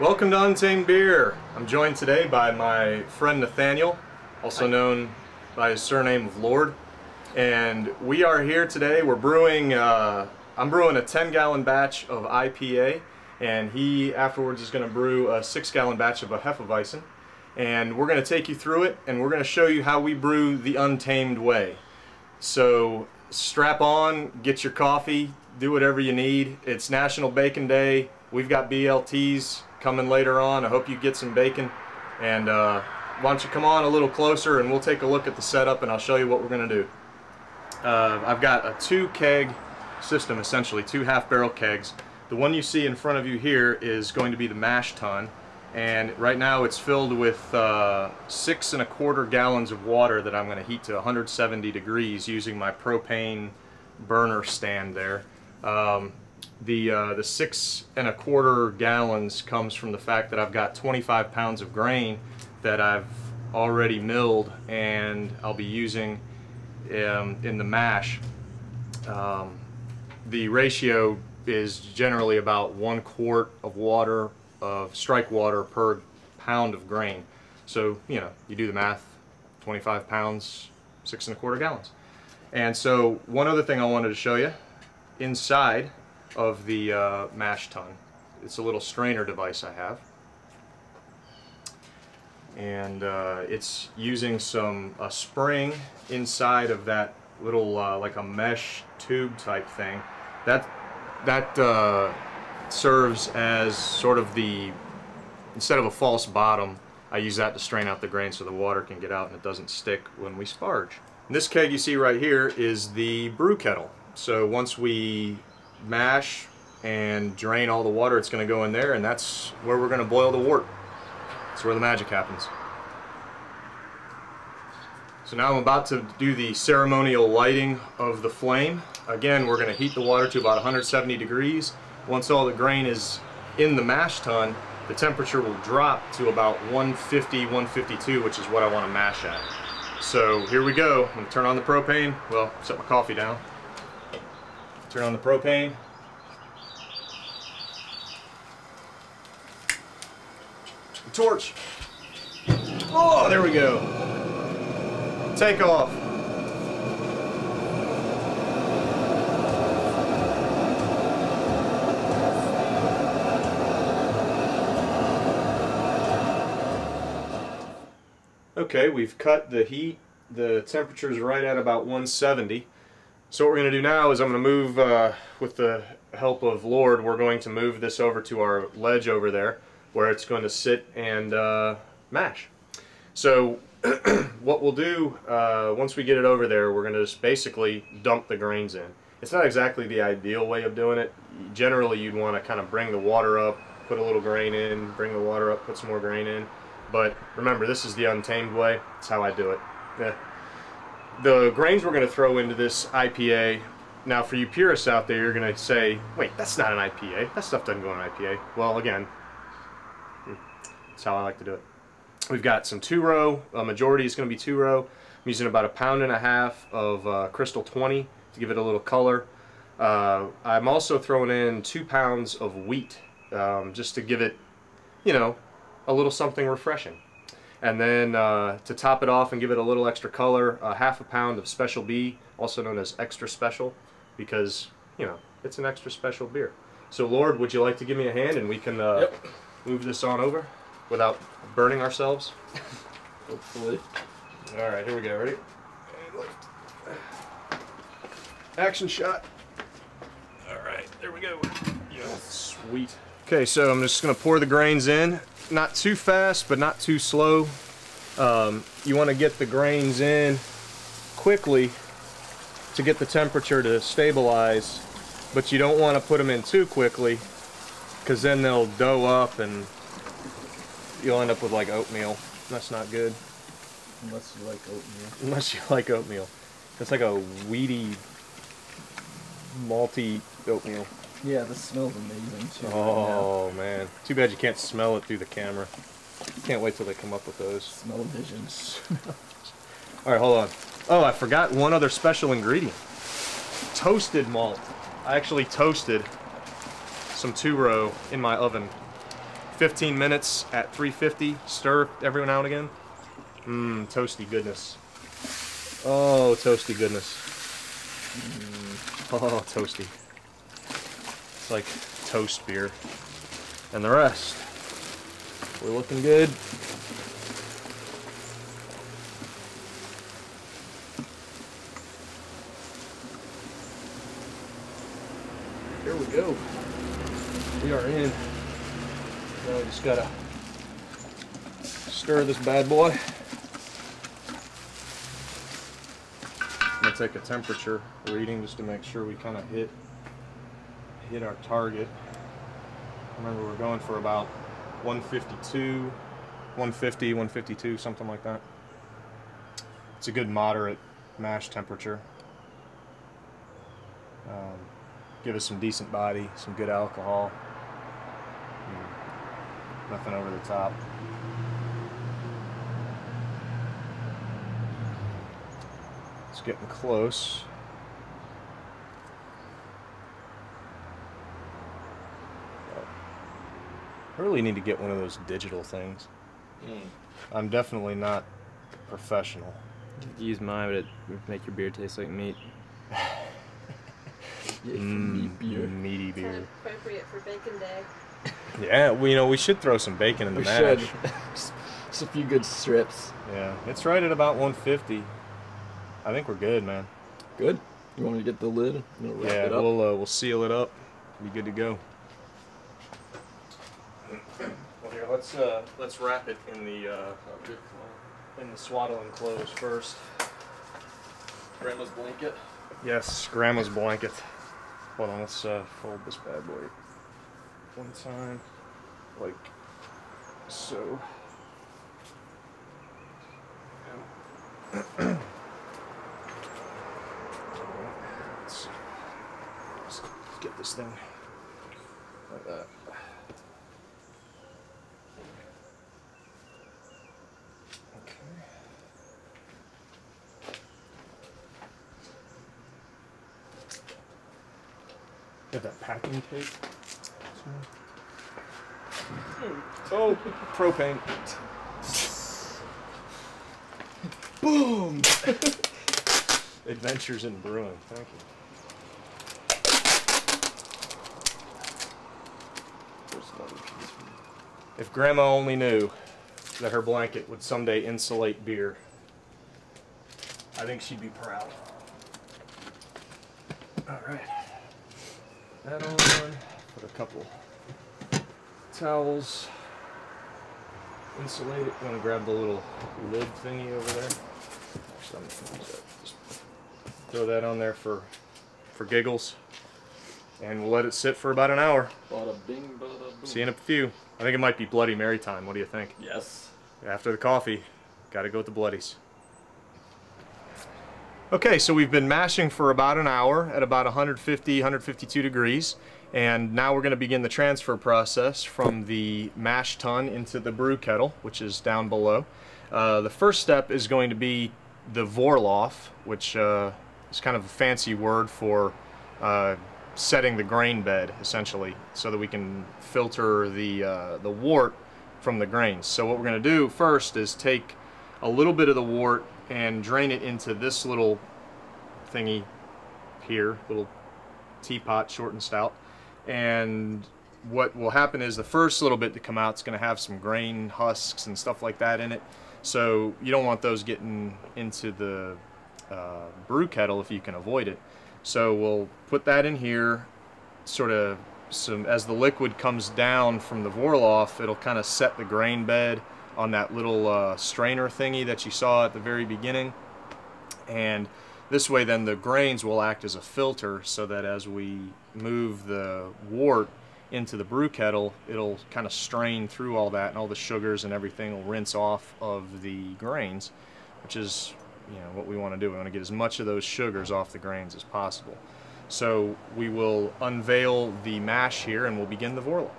Welcome to Untamed Beer. I'm joined today by my friend Nathaniel, also known by his surname of Lord. And we are here today. We're brewing, I'm brewing a 10-gallon batch of IPA, and he afterwards is going to brew a 6-gallon batch of a Hefeweizen. And we're going to take you through it, and we're going to show you how we brew the Untamed way. So strap on, get your coffee, do whatever you need. It's National Bacon Day. We've got BLTs coming later on. I hope you get some bacon. And why don't you come on a little closer and we'll take a look at the setup and I'll show you what we're going to do. I've got a 2-keg system, essentially 2 half-barrel kegs. The one you see in front of you here is going to be the mash tun, and right now it's filled with 6 1/4 gallons of water that I'm going to heat to 170 degrees using my propane burner stand there. The 6 1/4 gallons comes from the fact that I've got 25 pounds of grain that I've already milled and I'll be using in the mash. The ratio is generally about 1 quart of water, of strike water, per pound of grain. So, you know, you do the math, 25 pounds, 6 1/4 gallons. And so one other thing I wanted to show you, inside of the mash tun, it's a little strainer device I have. And it's using a spring inside of that little like a mesh tube type thing. That serves as sort of instead of a false bottom, I use that to strain out the grain so the water can get out and it doesn't stick when we sparge. And this keg you see right here is the brew kettle. So once we mash and drain all the water, it's going to go in there, and that's where we're going to boil the wort. That's where the magic happens. So now I'm about to do the ceremonial lighting of the flame. Again, we're going to heat the water to about 170 degrees. Once all the grain is in the mash tun, the temperature will drop to about 150, 152, which is what I want to mash at. So here we go. I'm going to turn on the propane. Well, set my coffee down. Turn on the propane. Torch. Oh, there we go. Take off. Okay, we've cut the heat. The temperature is right at about 170. So what we're going to do now is I'm going to move, with the help of Lord, we're going to move this over to our ledge over there where it's going to sit and mash. So what we'll do, once we get it over there, we're going to just basically dump the grains in. It's not exactly the ideal way of doing it. Generally you'd want to kind of bring the water up, put a little grain in, bring the water up, put some more grain in. But remember, this is the Untamed way. That's how I do it. Yeah. The grains we're going to throw into this IPA, now for you purists out there, you're going to say, wait, that's not an IPA. That stuff doesn't go in an IPA. Well, again, that's how I like to do it. We've got some 2-row. A majority is going to be 2-row. I'm using about 1.5 pounds of Crystal 20 to give it a little color. I'm also throwing in 2 pounds of wheat just to give it, you know, a little something refreshing. And then to top it off and give it a little extra color, 1/2 pound of Special B, also known as Extra Special, because, you know, it's an extra special beer. So Lord, would you like to give me a hand and we can move this on over without burning ourselves? Hopefully. Alright, here we go. Ready? And lift. Action shot. Alright, there we go. Yes. Sweet. Okay, so I'm just going to pour the grains in. Not too fast, but not too slow. You want to get the grains in quickly to get the temperature to stabilize, but you don't want to put them in too quickly because then they'll dough up and you'll end up with like oatmeal. That's not good. Unless you like oatmeal. Unless you like oatmeal. It's like a weedy, malty oatmeal. Yeah, this smells amazing too. Oh right man, too bad you can't smell it through the camera. Can't wait till they come up with those. Smell visions. All right, hold on. Oh, I forgot one other special ingredient. Toasted malt. I actually toasted some 2-row in my oven 15 minutes at 350. Stir every now and again. Mmm, toasty goodness. Oh, toasty goodness. Oh, toasty. It's like toast beer. And the rest. We're looking good. Here we go. We are in. Now we just gotta stir this bad boy. I'm gonna take a temperature reading just to make sure we kind of hit our target. Remember, we're going for about 152, 150, 152, something like that. It's a good moderate mash temperature. Give us some decent body, some good alcohol. Nothing over the top. It's getting close. I really need to get one of those digital things. I'm definitely not professional. Use mine, but it would make your beer taste like meat. Meat beer. Meaty beer. Kind of appropriate for bacon day. Yeah, we should throw some bacon in the We mash. should. Just a few good strips. Yeah, it's right at about 150. I think we're good, man. Good. You want me to get the lid? We'll wrap Yeah, it up. we'll seal it up. Be good to go. Well, here, let's wrap it in the swaddling clothes first. Grandma's blanket. Yes, grandma's blanket. Hold on, let's fold this bad boy one time, like so. Let's get this thing like that. Okay. Get that packing tape. Oh, propane. Boom! Adventures in brewing. Thank you. If Grandma only knew that her blanket would someday insulate beer, I think she'd be proud. All right. That on. Put a couple towels. Insulate it. I'm gonna grab the little lid thingy over there. Actually, I'm gonna use that. Just throw that on there for giggles, and we'll let it sit for about an hour. Bada bing, bada boom. See you in a few. I think it might be Bloody Mary time. What do you think? Yes. After the coffee, gotta go with the Bloodies. Okay, so we've been mashing for about an hour at about 150, 152 degrees, and now we're going to begin the transfer process from the mash tun into the brew kettle, which is down below. The first step is going to be the Vorlauf, which is kind of a fancy word for setting the grain bed, essentially, so that we can filter the wort from the grains. So what we're going to do first is take a little bit of the wort and drain it into this little thingy here, little teapot, short and stout. And what will happen is the first little bit to come out is going to have some grain husks and stuff like that in it. So you don't want those getting into the brew kettle if you can avoid it. So we'll put that in here, sort of as the liquid comes down from the Vorlauf, it'll kind of set the grain bed on that little strainer thingy that you saw at the very beginning. And this way then the grains will act as a filter, so that as we move the wort into the brew kettle, it'll kind of strain through all that, and all the sugars and everything will rinse off of the grains, which is, you know, what we want to do. We want to get as much of those sugars off the grains as possible. So we will unveil the mash here and we'll begin the Vorlauf.